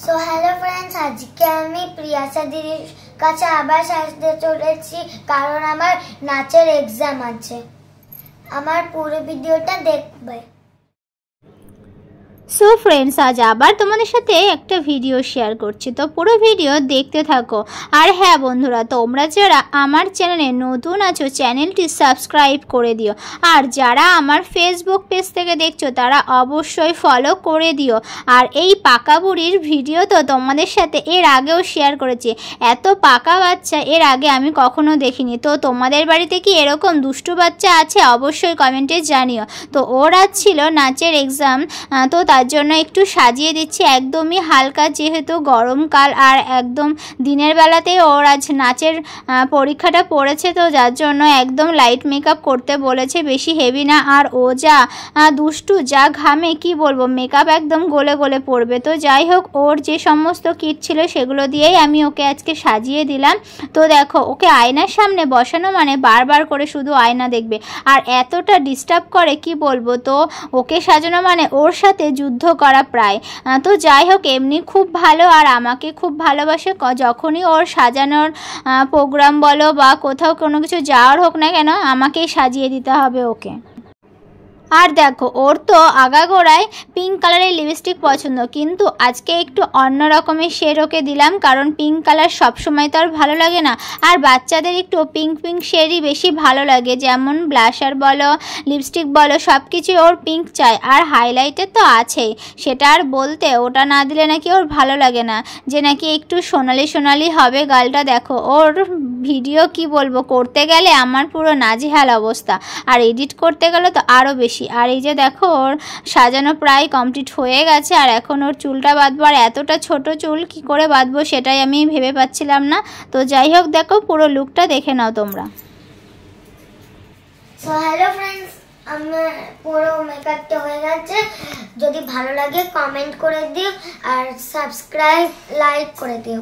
So hello friends, আজকে আমি প্রিয়াসা দিদির কাছে আবার সাজতে চলেছি কারণ আমার নাচের এক্সাম আছে। আমার পুরো ভিডিওটা দেখবে। সো ফ্রেন্ডস, আজ আবার তোমাদের সাথে একটা ভিডিও শেয়ার করছি, তো পুরো ভিডিও দেখতে থাকো। আর হ্যাঁ বন্ধুরা, তোমরা যারা আমার চ্যানেলে নতুন আছো চ্যানেলটি সাবস্ক্রাইব করে দিও, আর যারা আমার ফেসবুক পেজ থেকে দেখছো তারা অবশ্যই ফলো করে দিও। আর এই পাকা বুড়ির ভিডিও তো তোমাদের সাথে এর আগেও শেয়ার করেছি। এত পাকা বাচ্চা এর আগে আমি কখনো দেখিনি। তো তোমাদের বাড়িতে কি এরকম দুষ্টু বাচ্চা আছে অবশ্যই কমেন্টে জানিও। তো ওর আজ ছিল নাচের এক্সাম, তো তার জন্য একটু সাজিয়ে দিচ্ছি একদমই হালকা, যেহেতু গরমকাল আর একদম দিনের বেলাতেই ওর আজ নাচের পরীক্ষাটা পড়েছে, তো যার জন্য একদম লাইট মেকআপ করতে বলেছে, বেশি হেভি না। আর ও যা দুষ্টু, যা ঘামে কি বলবো, মেকআপ একদম গলে গলে পড়বে। তো যাই হোক, ওর যে সমস্ত কিট ছিল সেগুলো দিয়েই আমি ওকে আজকে সাজিয়ে দিলাম। তো দেখো, ওকে আয়নার সামনে বসানো মানে বারবার করে শুধু আয়না দেখবে, আর এতটা ডিস্টার্ব করে কি বলবো। তো ওকে সাজানো মানে ওর সাথে যুদ্ধ করা প্রায়। তো যাই হোক, এমনি খুব ভালো আর আমাকে খুব ভালোবাসে। যখনই ওর সাজানোর প্রোগ্রাম বলো বা কোথাও কোনো কিছু যাওয়ার হোক না কেন, আমাকেই সাজিয়ে দিতে হবে ওকে। আর দেখো, ওর তো আগাগোড়ায় পিঙ্ক কালারের লিপস্টিক পছন্দ, কিন্তু আজকে একটু অন্য রকমের শেড ওকে দিলাম, কারণ পিঙ্ক কালার সবসময় তো আর ভালো লাগে না। আর বাচ্চাদের একটু পিঙ্ক পিঙ্ক শেডই বেশি ভালো লাগে, যেমন ব্লাশার বলো লিপস্টিক বলো সব কিছুই ওর পিঙ্ক চাই। আর হাইলাইটার তো আছেই, সেটা আর বলতে, ওটা না দিলে নাকি ওর ভালো লাগে না, যে নাকি একটু সোনালি সোনালি হবে গালটা। দেখো, ওর ভিডিও কি বলবো, করতে গেলে আমার পুরো নাজেহাল অবস্থা, আর এডিট করতে গেলে তো আরও বেশি। আর এই যে দেখো, ওর সাজানো প্রায় কমপ্লিট হয়ে গেছে, আর এখন ওর চুলটা বাঁধবো। আর এতটা ছোট চুল কি করে বাঁধবো সেটাই আমি ভেবে পাচ্ছিলাম না। তো যাই হোক, দেখো পুরো লুকটা দেখে নাও তোমরা। সো হ্যালো ফ্রেন্ডস, আমার পুরো মেকআপটা হয়ে গেছে। যদি ভালো লাগে কমেন্ট করে দিও আর সাবস্ক্রাইব লাইক করে দিও।